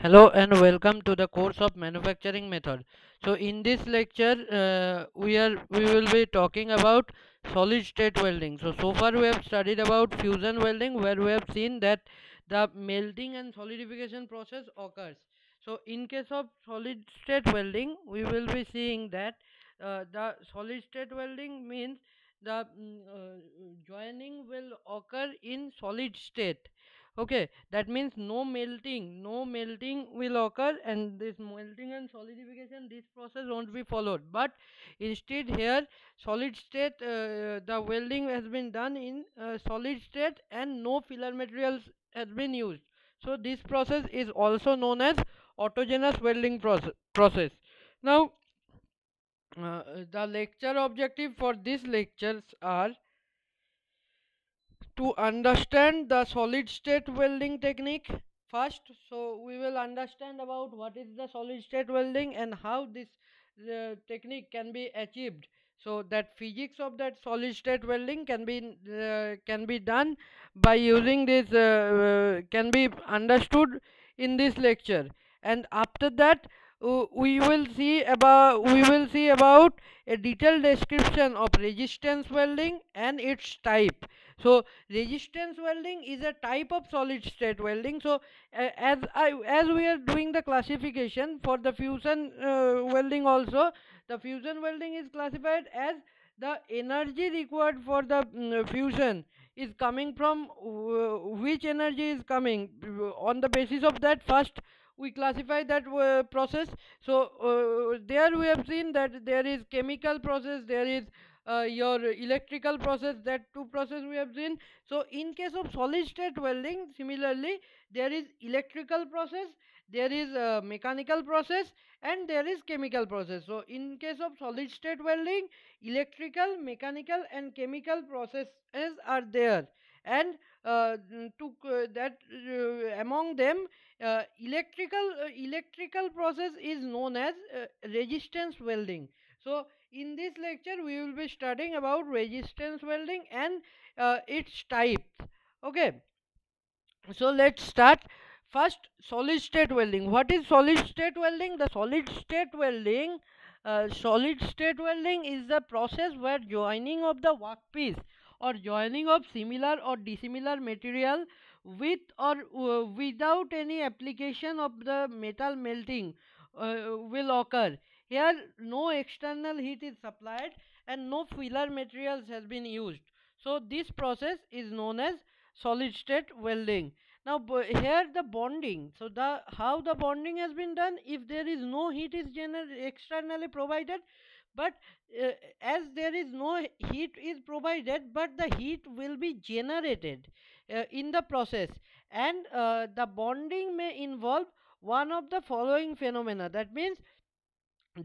Hello and welcome to the course of manufacturing method. So in this lecture we will be talking about solid state welding. So far we have studied about fusion welding, where we have seen that the melting and solidification process occurs. So in case of solid state welding, we will be seeing that the solid state welding means the joining will occur in solid state. Okay, that means no melting will occur, and this melting and solidification, this process won't be followed, but instead here solid state, the welding has been done in solid state and no filler materials has been used. So this process is also known as autogenous welding process. Now the lecture objective for these lectures are to understand the solid state welding technique first. So we will understand about what is the solid state welding and how this technique can be achieved, so that physics of that solid state welding can be done by using this can be understood in this lecture. And after that we will see about a detailed description of resistance welding and its type. So resistance welding is a type of solid state welding. So as we are doing the classification for the fusion welding also, the fusion welding is classified as the energy required for the fusion is coming from which energy is coming. On the basis of that, first we classify that process. So there we have seen that there is chemical process, there is your electrical process, that two process we have seen. So in case of solid state welding, similarly there is electrical process, there is mechanical process, and there is chemical process. So in case of solid state welding, electrical, mechanical and chemical processes are there. And to that among them, electrical process is known as resistance welding. So in this lecture we will be studying about resistance welding and its types. Okay, so let's start. First, solid state welding. What is solid state welding? The solid state welding is the process where joining of the workpiece or joining of similar or dissimilar material with or without any application of the metal melting will occur. Here no external heat is supplied and no filler materials has been used. So this process is known as solid state welding. Now here the bonding. So the how the bonding has been done, if there is no heat is externally provided, but uh, as there is no heat is provided, but the heat will be generated in the process. And the bonding may involve one of the following phenomena. That means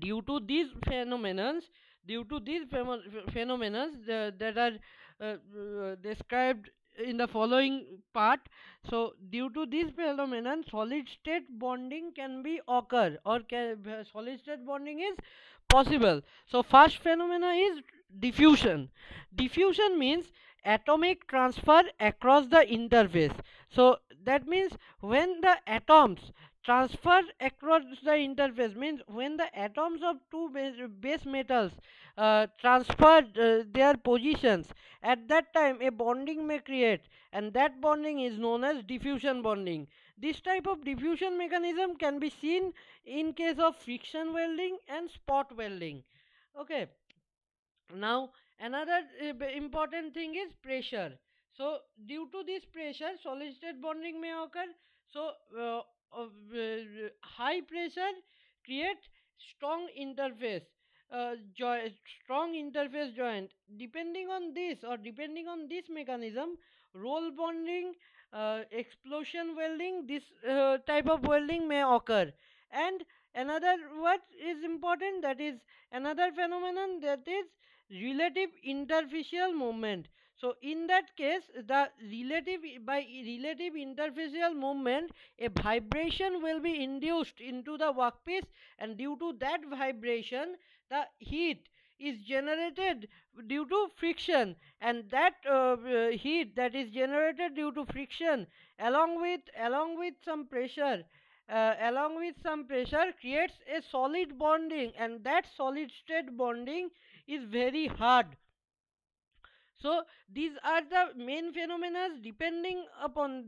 due to these phenomenons that are described in the following part. So due to this phenomenon, solid state bonding can be occur, or solid state bonding is possible. So first phenomena is diffusion. Diffusion means atomic transfer across the interface. So that means when the atoms transfer across the interface, means when the atoms of two base metals transfer their positions, at that time a bonding may create, and that bonding is known as diffusion bonding. This type of diffusion mechanism can be seen in case of friction welding and spot welding. Okay, now another important thing is pressure. So due to this pressure, solid state bonding may occur. So high pressure create strong interface, strong interface joint. Depending on this, or depending on this mechanism, roll bonding, explosion welding, this type of welding may occur. And another what is important, that is another phenomenon, that is relative interfacial movement. So in that case, the relative interfacial movement, a vibration will be induced into the workpiece, and due to that vibration the heat is generated due to friction, and that heat that is generated due to friction, along with some pressure, along with some pressure creates a solid bonding, and that solid state bonding is very hard. So these are the main phenomena. Depending upon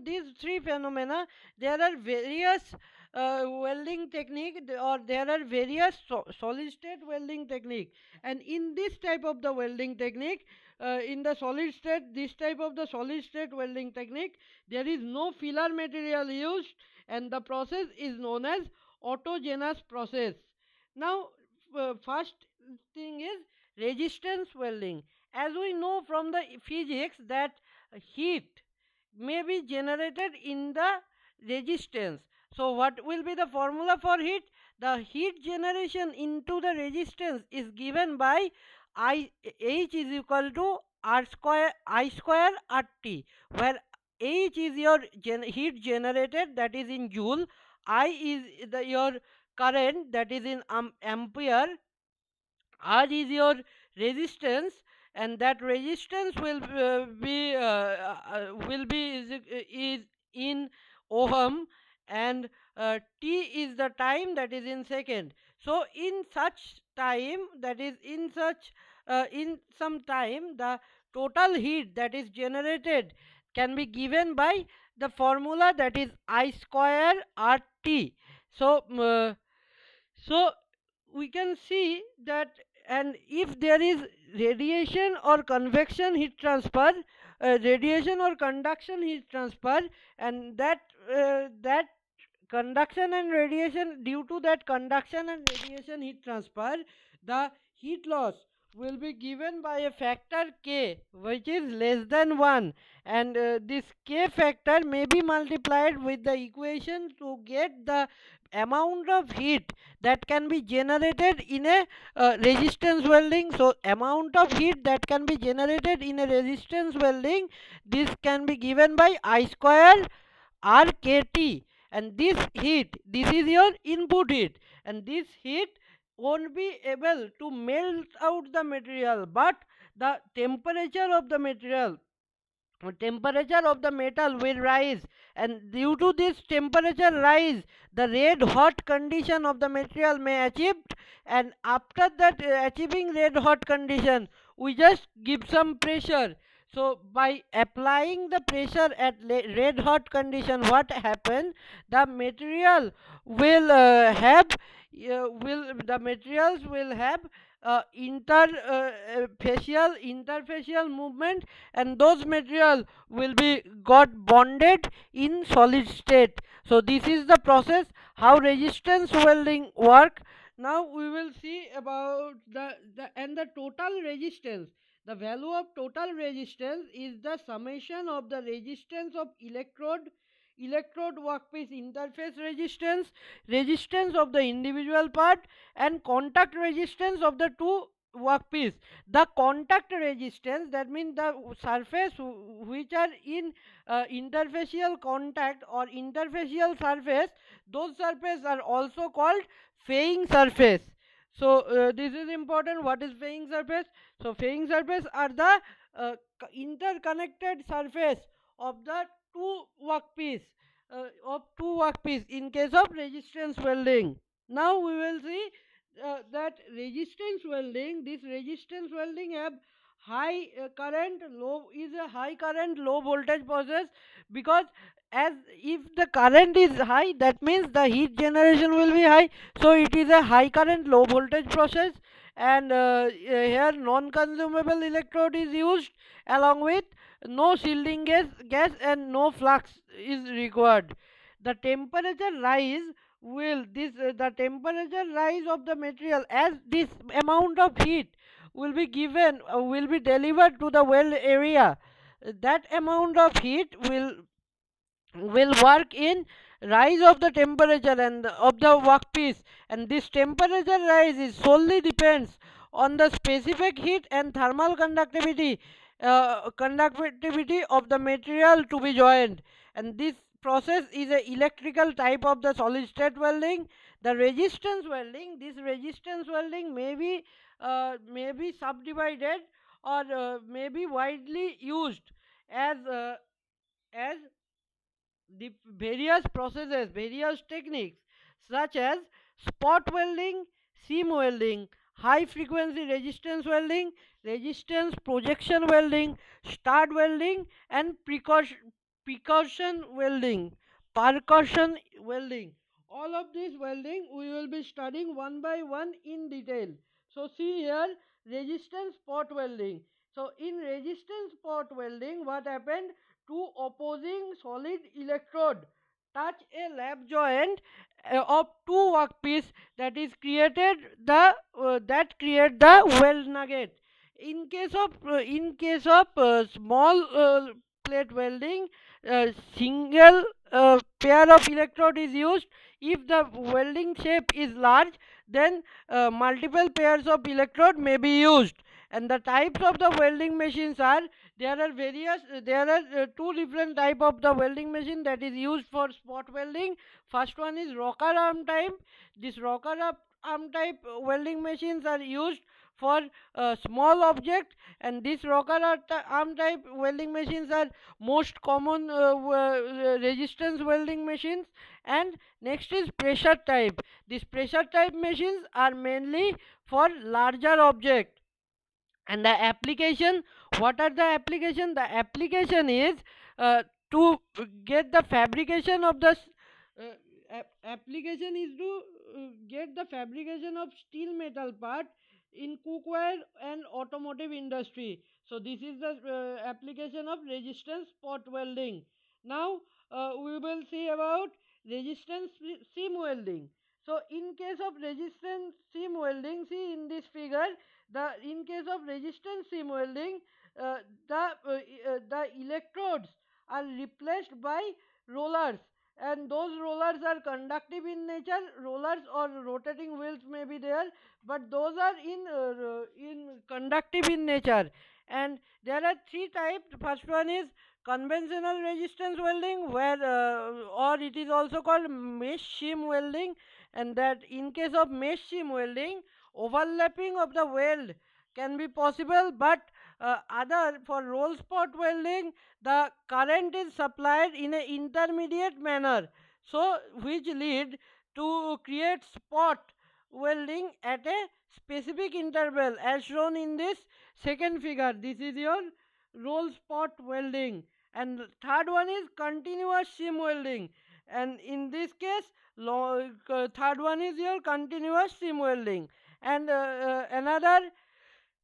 these three phenomena, there are various welding technique, or there are various solid state welding technique. And in this type of the welding technique, in the solid state, this type of the solid state welding technique, there is no filler material used, and the process is known as autogenous process. Now, first thing is resistance welding. As we know from the physics that heat may be generated in the resistance. So what will be the formula for heat? The heat generation into the resistance is given by I H is equal to R square I square RT, where H is your heat generated, that is in joule, I is your current, that is in ampere, R is your resistance, and that resistance will be is in ohm, and T is the time, that is in second. So in such time, that is in some time, the total heat that is generated can be given by the formula, that is I square RT. So so we can see that, and if there is radiation or convection heat transfer, radiation or conduction heat transfer, and that conduction and radiation, due to that conduction and radiation heat transfer, the heat loss will be given by a factor k which is less than 1, and this k factor may be multiplied with the equation to get the amount of heat that can be generated in a resistance welding. So amount of heat that can be generated in a resistance welding, this can be given by I square RKT, and this is your input heat, and this heat won't be able to melt out the material, but the temperature of the metal will rise, and due to this temperature rise, the red hot condition of the material may achieve, and after that achieving red hot condition, we just give some pressure. So by applying the pressure at red hot condition, what happen, the material will have will the materials will have interfacial movement, and those material will be got bonded in solid state. So this is the process how resistance welding work. Now we will see about the total resistance. The value of total resistance is the summation of the resistance of electrode workpiece interface resistance, resistance of the individual part, and contact resistance of the two workpiece. The contact resistance, that means the surface which are in interfacial contact or interfacial surface, those surface are also called faying surface. So this is important. What is faying surface? So faying surface are the interconnected surface of the two workpiece in case of resistance welding. Now we will see that resistance welding. This resistance welding have high current, low is a high current, low voltage process, because as if the current is high, that means the heat generation will be high. So it is a high current, low voltage process, and here non-consumable electrode is used, along with no shielding gas and no flux is required. The temperature rise the temperature rise of the material, as this amount of heat will be delivered to the weld area, that amount of heat will work in rise of the temperature and of the workpiece, and this temperature rise is solely depends on the specific heat and thermal conductivity of the material to be joined, and this process is a electrical type of the solid state welding. The resistance welding, this resistance welding may be subdivided, or may be widely used as the various processes, various techniques such as spot welding, seam welding, high frequency resistance welding, resistance projection welding, stud welding, and percussion welding. Percussion welding. All of this welding we will be studying one by one in detail. So see here, resistance spot welding. So in resistance spot welding, what happened? Two opposing solid electrode touch a lap joint of two workpiece, that is created the that create the weld nugget. In case of small plate welding, single pair of electrode is used. If the welding shape is large, then multiple pairs of electrode may be used. And the types of the welding machines are, there are two different type of the welding machine that is used for spot welding. First one is rocker arm type. This arm type welding machines are used for small object, and this arm type welding machines are most common resistance welding machines. And next is pressure type. These pressure type machines are mainly for larger object. And the application, what are the application? The application is to get the fabrication of the application is to get the fabrication of steel metal part in cookware and automotive industry. So this is the application of resistance spot welding. Now we will see about resistance seam welding. So in case of resistance seam welding, see in this figure, the in case of resistance seam welding, uh, the electrodes are replaced by rollers, and those rollers are conductive in nature. Rollers or rotating wheels may be there, but those are in conductive in nature. And there are three types. First one is conventional resistance welding, where or it is also called mesh seam welding. And that in case of mesh seam welding, overlapping of the weld can be possible, but other for roll spot welding, the current is supplied in an intermediate manner, so which lead to create spot welding at a specific interval, as shown in this second figure. This is your roll spot welding. And third one is continuous seam welding, and in this case third one is your continuous seam welding. And another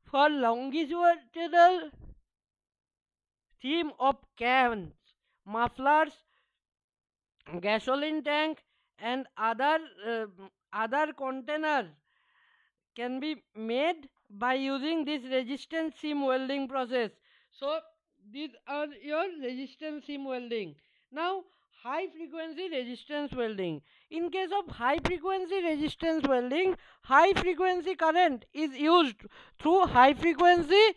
for longitudinal seam of cans, mufflers, gasoline tank, and other containers can be made by using this resistance seam welding process. So these are your resistance seam welding. Now high frequency resistance welding. In case of high frequency resistance welding, high frequency current is used through high frequency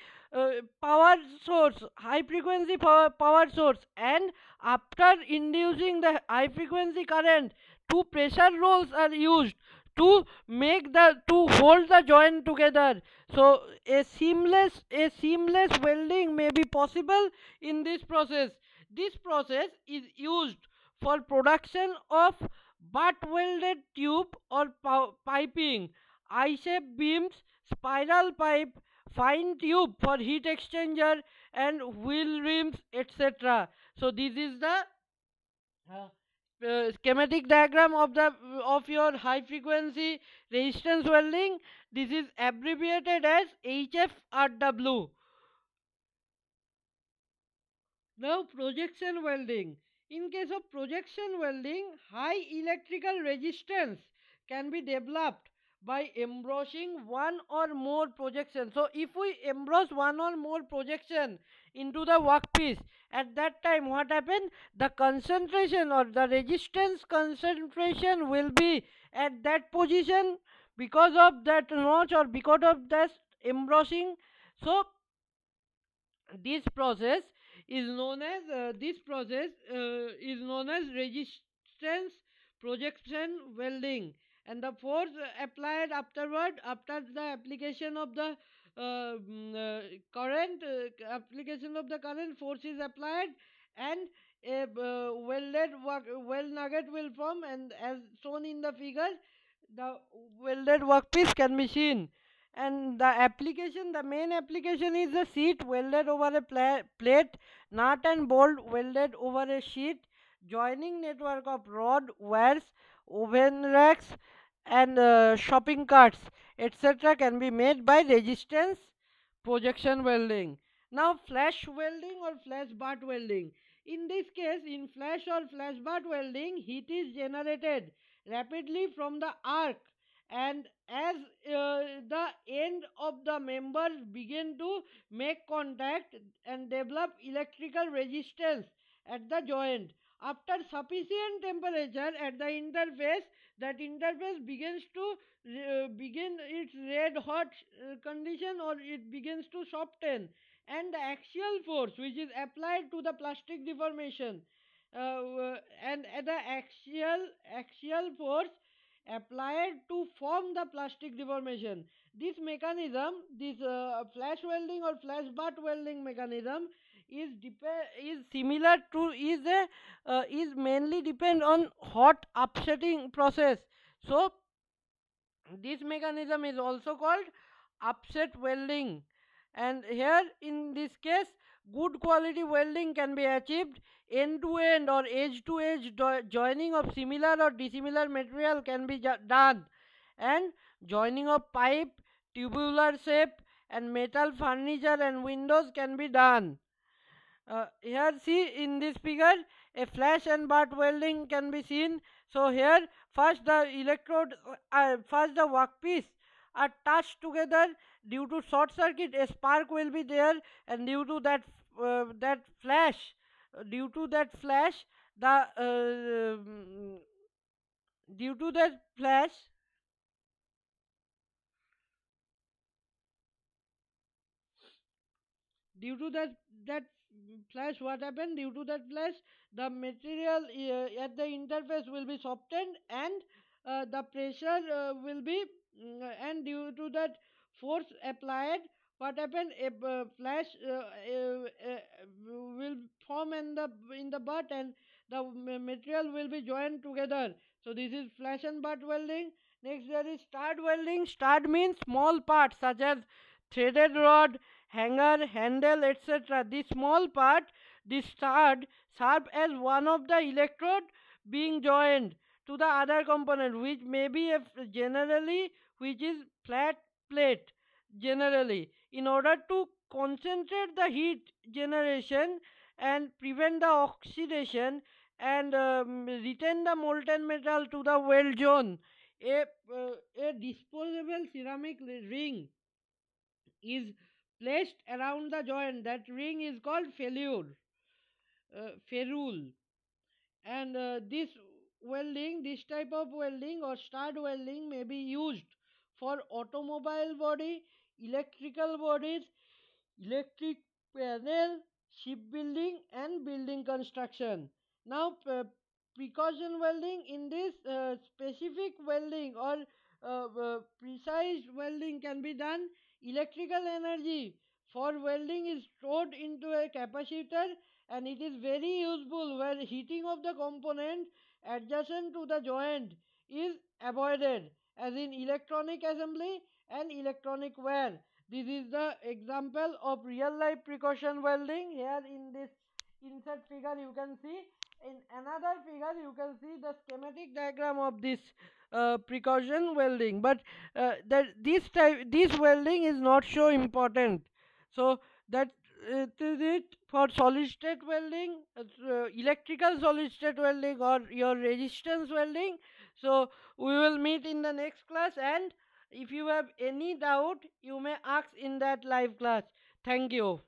power source, high frequency power source. And after inducing the high frequency current, two pressure rolls are used to make the to hold the joint together. So a seamless welding may be possible in this process. This process is used for production of butt welded tube or piping, I shaped beams, spiral pipe, fine tube for heat exchanger, and wheel rims, etc. So this is the uh, schematic diagram of your high frequency resistance welding. This is abbreviated as HFRW. Now projection welding. In case of projection welding, high electrical resistance can be developed by embossing one or more projection. So if we emboss one or more projection into the workpiece, at that time what happen? The concentration or the resistance concentration will be at that position because of that notch or because of that embossing. So this process is known as resistance projection welding. And the force applied afterward, after the application of the current, force is applied, and a weld nugget will form, and as shown in the figure, the welded workpiece can be seen. And the main application is the sheet welded over a plate, nut and bolt welded over a sheet, joining network of rod, wires, oven racks, and shopping carts, etc., can be made by resistance projection welding. Now, flash welding or flash butt welding. In this case, in flash or flash butt welding, heat is generated rapidly from the arc, and as the end of the members begin to make contact and develop electrical resistance at the joint. After sufficient temperature at the interface, that interface begins to begin its red hot condition, or it begins to soften, and the axial force which is applied to the plastic deformation, and the axial force applied to form the plastic deformation. This mechanism, this flash welding or flash butt welding mechanism, is similar to is mainly depend on hot upsetting process. So this mechanism is also called upset welding, and here in this case good quality welding can be achieved. End to end or edge to edge joining of similar or dissimilar material can be done, and joining of pipe, tubular shape, and metal furniture and windows can be done. Here see in this figure a flash and butt welding can be seen. So here first the first the workpiece are touched together. Due to short circuit, a spark will be there, and due to that flash, due to that flash, the due to that flash due to that flash, what happened, due to that flash the material at the interface will be softened, and the pressure will be and due to that force applied, what happened, a flash will form in the butt, and the material will be joined together. So this is flash and butt welding. Next there is stud welding. Stud means small parts such as threaded rod, hanger, handle, etc. This small part, this stud, serve as one of the electrode being joined to the other component, which may be generally which is flat plate generally, in order to concentrate the heat generation and prevent the oxidation, and retain the molten metal to the weld zone. A disposable ceramic ring is placed around the joint. That ring is called ferrule. And this type of welding or stud welding may be used for automobile body, electrical bodies, electric panel, shipbuilding, and building construction. Now, precaution welding, in this specific welding or precise welding can be done. Electrical energy for welding is stored into a capacitor, and it is very useful where heating of the component adjacent to the joint is avoided, as in electronic assembly and electronic wear. This is the example of real life precaution welding. Here in this insert figure you can see, in another figure you can see the schematic diagram of this precaution welding, but this welding is not so important. So that it is it for solid state welding, electrical solid state welding, or your resistance welding. So we will meet in the next class, and if you have any doubt you may ask in that live class. Thank you.